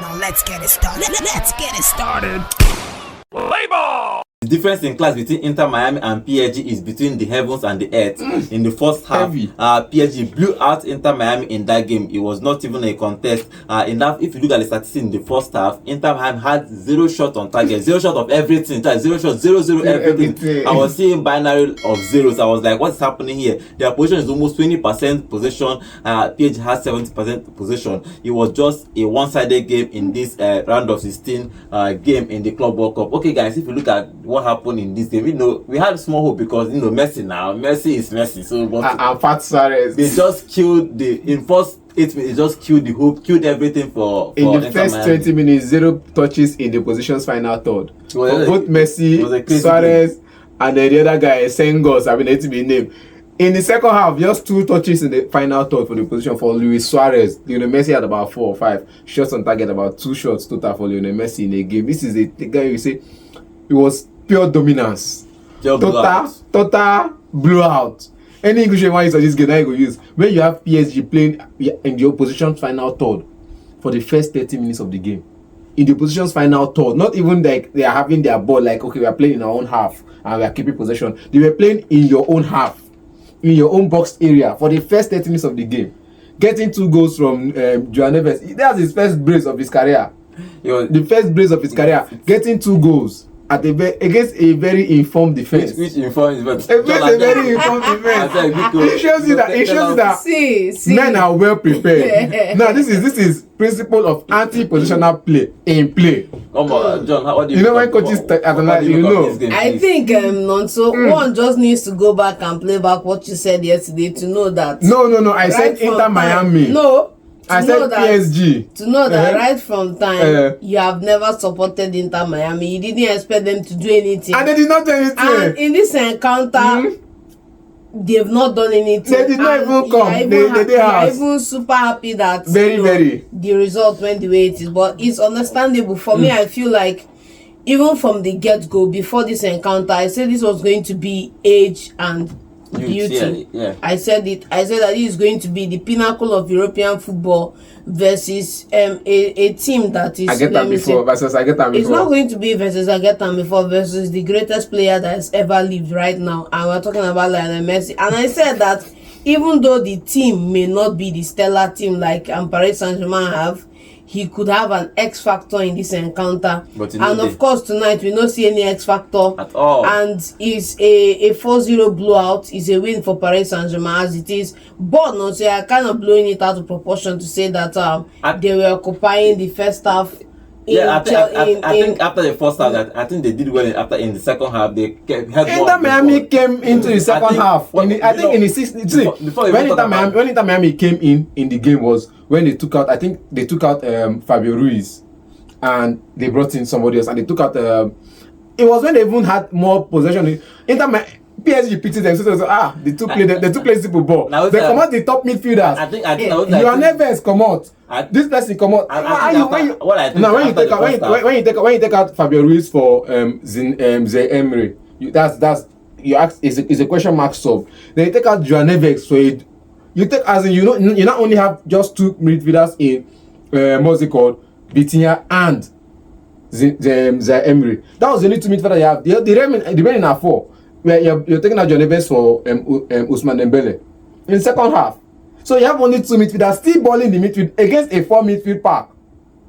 Now let's get it started. Let's get it started. Play ball! The difference in class between Inter Miami and PSG is between the heavens and the earth. In the first half, PSG blew out Inter Miami in that game. It was not even a contest. If you look at the statistics in the first half, Inter Miami had 0 shot on target, 0 shot of everything, 0 shot, 0 everything. I was seeing binary of zeros. I was like, what's happening here? Their position is almost 20% possession. PSG has 70% possession. It was just a one-sided game in this round of 16 game in the Club World Cup. Okay, guys, if you look at what happened in this game, we had small hope because Messi is Messi. So and Fat Suarez, they just killed in first 8 minutes. Just killed the hope, killed everything for in the Inter first Miami. 20 minutes, 0 touches in the position's final third. For both Messi, Suarez, and then the other guy, Sengos, I mean, it's been named. In the second half, just 2 touches in the final third for the position for Luis Suarez. Messi had about 4 or 5 shots on target, about 2 shots total for Lionel Messi in a game. This is the guy you say it was pure dominance. Total blowout. Any English one use for this game, now you go use. When you have PSG playing in the opposition's final third for the first 30 minutes of the game. In the opposition's final third, not even like they are having their ball, like, okay, we are playing in our own half and we are keeping possession. They were playing in your own half, in your own box area for the first 30 minutes of the game. Getting 2 goals from João Neves. That's his first brace of his career. The first brace of his career. Getting 2 goals. Against a very informed defense. Which informed defense? Against a very informed defense. It shows you that men are well prepared. Now this is principle of anti-positional play in play. Come on, John. What do you know when coaches analyze? I think Nonso one just needs to go back and play back what you said yesterday to know that. No. I said Inter Miami. No. I said PSG. To know that right from time, you have never supported Inter Miami. You didn't expect them to do anything. And they did not do anything. And in this encounter, they've not done anything. They did not even come. They are even super happy that the result went the way it is. But it's understandable. For me, I feel like even from the get-go, before this encounter, I said this was going to be age and beauty. I said that it is going to be the pinnacle of European football versus a team that is it's not going to be versus versus the greatest player that has ever lived right now, and we're talking about Lionel Messi. And I said that even though the team may not be the stellar team like Paris Saint-Germain have, he could have an X factor in this encounter. And of course tonight we don't see any X factor at all. And it's a 4-0 blowout. Is a win for Paris Saint-Germain as it is. But no, so I kind of blowing it out of proportion to say that they were occupying the first half. I think after the first half, I think they did well. In the second half, they had Inter Miami came into the second half. In the 60th, when Inter Miami came in the game was when they took out. I think they took out Fabio Ruiz, and they brought in somebody else, and they took out. It was when they even had more possession. PSG pitied them. So they took play simple ball. They come out the top midfielders. I think you are neves come out. This person come out. When you take out Fabio Ruiz for Emery, that's you ask is a question mark solved. Then you take out João Neves for it. You take as in you not only have just 2 midfielders in what's it called, vitinha and Emery. That was the only 2 midfielders you have. The remaining are 4. Where you're taking out João Neves for Ousmane Dembele in the second half. So you have only 2 midfielders still balling the midfield against a 4 midfield pack.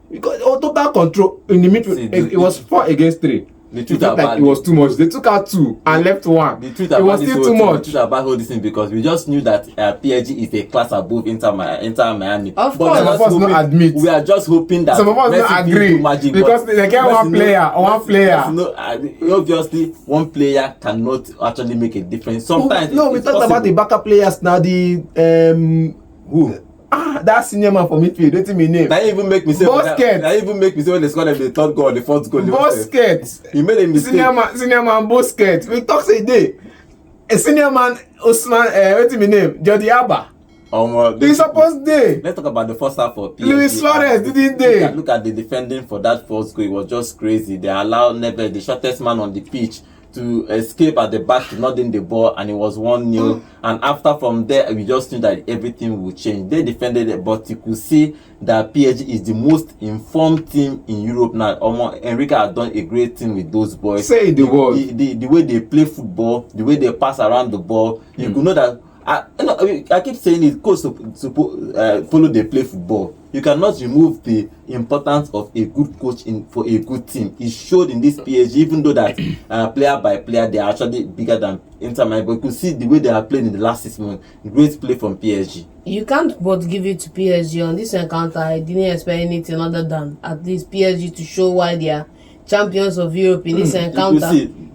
Because total control in the midfield, it was 4 against 3. It was too much. They took out 2 and left 1. It was still too much. The truth about all this thing because we just knew that PSG is a class above Inter Miami. Of course, some of us don't admit. We are just hoping that some of us don't agree magic, because they get one player. Obviously, one player cannot actually make a difference. Sometimes we talked about the backup players now. The who? That senior man for midfield, don't me name. That even make me say when they scored the 3rd goal, the 4th goal. Busquets. He made a mistake. Senior man Busquets. We talk a day. A senior man Ousmane, what's my name? Jordi Alba. They supposed day. Let's talk about the first half for PSG. Luis Suarez didn't they? Look at the defending for that 4th goal. It was just crazy. They allowed Neves, the shortest man on the pitch, to escape at the back to not in the ball, and it was 1-0. And after from there, we just knew that everything would change. They defended it, but you could see that PSG is the most informed team in Europe now. Enrique has done a great thing with those boys. Say the word. The way they play football, the way they pass around the ball, you could know that. I keep saying it, coach follow they play football. You cannot remove the importance of a good coach for a good team. It showed in this PSG, even though that player by player they are actually bigger than Inter Miami. But you could see the way they are playing in the last 6 months. Great play from PSG. You can't but give it to PSG on this encounter. I didn't expect anything other than at least PSG to show why they are champions of Europe in this encounter.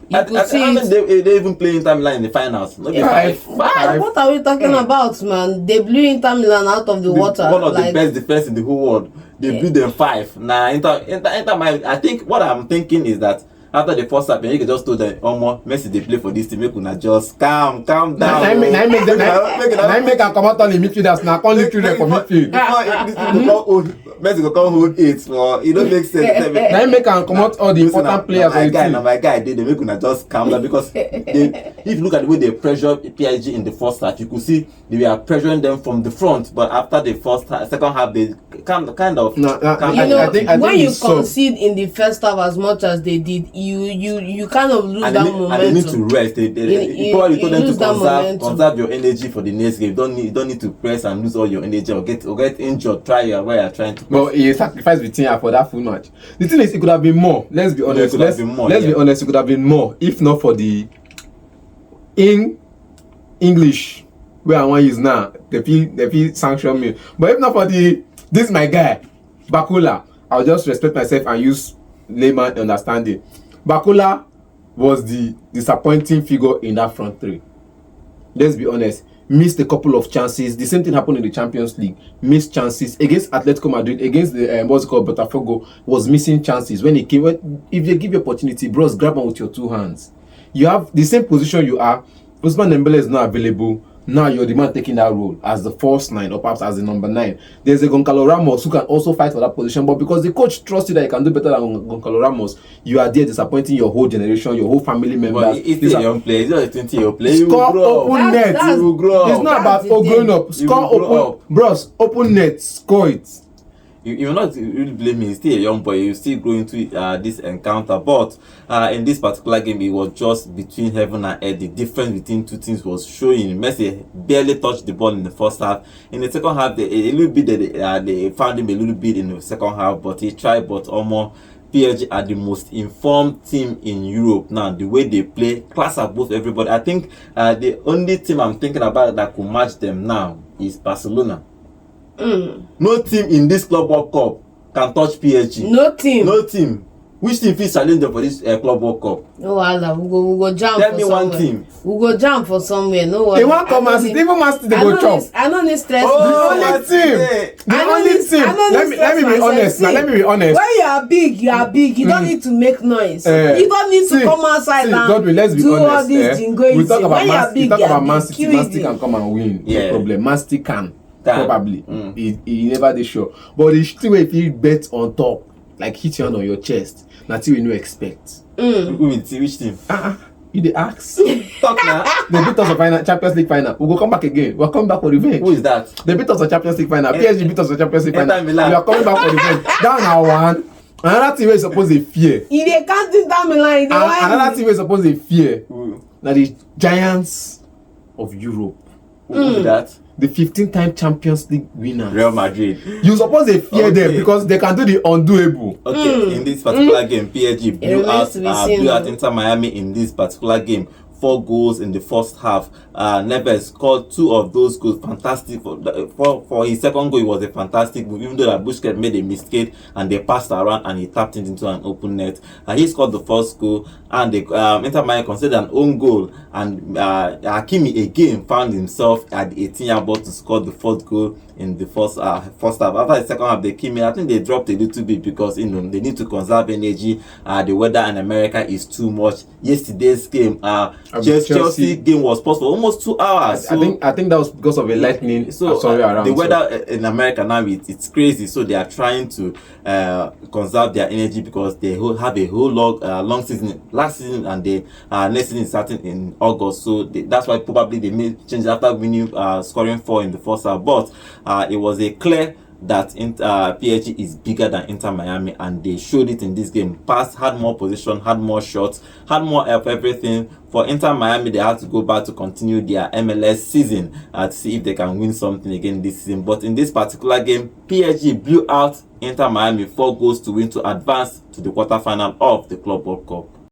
I mean, they even play Inter Milan in the finals. Five. What are we talking about, man? They blew Inter Milan out of the water. One of the best defense in the whole world. They blew them 5. Now, Inter Milan. I think what I'm thinking is that after the first half, Enrique just told them, Messi, they play for this team. Make una just calm down. I make a come out on the midfielders. Now, only children for midfield. Messi go come hold 8 for it don't make sense. I make a come out all the important players on the team. My guy, they make una just calm down because if you look at the way they pressure PSG in the first half, you could see they were pressuring them from the front. But after the second half, they kind of. I think when you concede in the first half as much as they did, you kind of lose that momentum. And they need to rest. You probably told them to conserve your energy for the next game. You don't need to press and lose all your energy or get injured. Try where you're trying to. But he sacrificed vitinha for that full match. The thing is, it could have been more. Let's be honest. Let's be honest. It could have been more if not for the in English where I want to use now. They feel sanction me. But if not for this is my guy, Bakula. I'll just respect myself and use layman understanding. Bakula was the disappointing figure in that front three. Let's be honest. Missed a couple of chances. The same thing happened in the Champions League. Missed chances against Atletico Madrid, against the what's it called Botafogo. Was missing chances when he came. If they give you opportunity, bros, grab them with your 2 hands. You have the same position you are. Ousmane Dembele is not available. Now you're the man taking that role as the false 9 or perhaps as the number 9. There's a Goncalo Ramos who can also fight for that position, but because the coach trusts you that you can do better than Goncalo Ramos, you are there disappointing your whole generation, your whole family members. But it's still a young player. It's not a 20-year-old player. Score open net. It's not about growing up. Score open, bros. Open net. Score it. You're not really blaming. He's still a young boy. You still go into this encounter, but in this particular game, it was just between heaven and earth. The difference between two teams was showing. Messi barely touched the ball in the first half. In the second half, they found him a little bit in the second half, but he tried. But almost PSG are the most informed team in Europe now. The way they play, class above everybody. I think the only team I'm thinking about that could match them now is Barcelona. No team in this Club World Cup can touch PSG. No team. Which team feels challenge them for this Club World Cup? No, Allah. We go jump. Tell me one team. We go jump for somewhere. No one. They won't come and even Man City they go chop. I don't need stress. The only team. Let me be honest. Now let me be honest. When you are big, you are big. You don't need to make noise. You don't need to come outside and do all this jingoism. We talk about Man City. Man City QED. can come and win. Yeah. No problem. Man City can. Probably. He never did sure. But the still if you bet on top, like hit you on your chest, that's what you no expect. Which team? You the ask. Talk now. They beat us on Champions League final. We'll go come back again. We're coming back for revenge. Who is that? They beat us on Champions League final. PSG beat us on Champions League final. We Milan. are coming back for revenge. Down now one. Another team is supposed to fear. If they can't do that, Milan, another team is supposed to fear. Now the giants of Europe. Who is that? The 15-time Champions League winners. Real Madrid. You suppose they fear them because they can do the undoable. Okay, in this particular game, PSG blew out Inter Miami in this particular game. 4 goals in the first half. Neves scored 2 of those goals. Fantastic. For his second goal, it was a fantastic move. Even though that Busquets made a mistake and they passed around and he tapped it into an open net. He scored the first goal and the Inter Miami considered an own goal. And Hakimi again found himself at the 18-yard box to score the 4th goal. in the first half. After the second half, they came in. I think they dropped a little bit because they need to conserve energy. The weather in America is too much. Yesterday's game, Chelsea game was paused for almost 2 hours. So, I think that was because of a lightning. So the weather in America now it's crazy. So they are trying to conserve their energy because they have a whole long season last season, and the next season is starting in August. So that's why probably they made changes after winning, scoring 4 in the first half. But it was a clear that PSG is bigger than Inter Miami, and they showed it in this game. Passed, had more position, had more shots, had more of everything. For Inter Miami, they had to go back to continue their MLS season to see if they can win something again this season. But in this particular game, PSG blew out Inter Miami 4 goals to win to advance to the quarterfinal of the Club World Cup.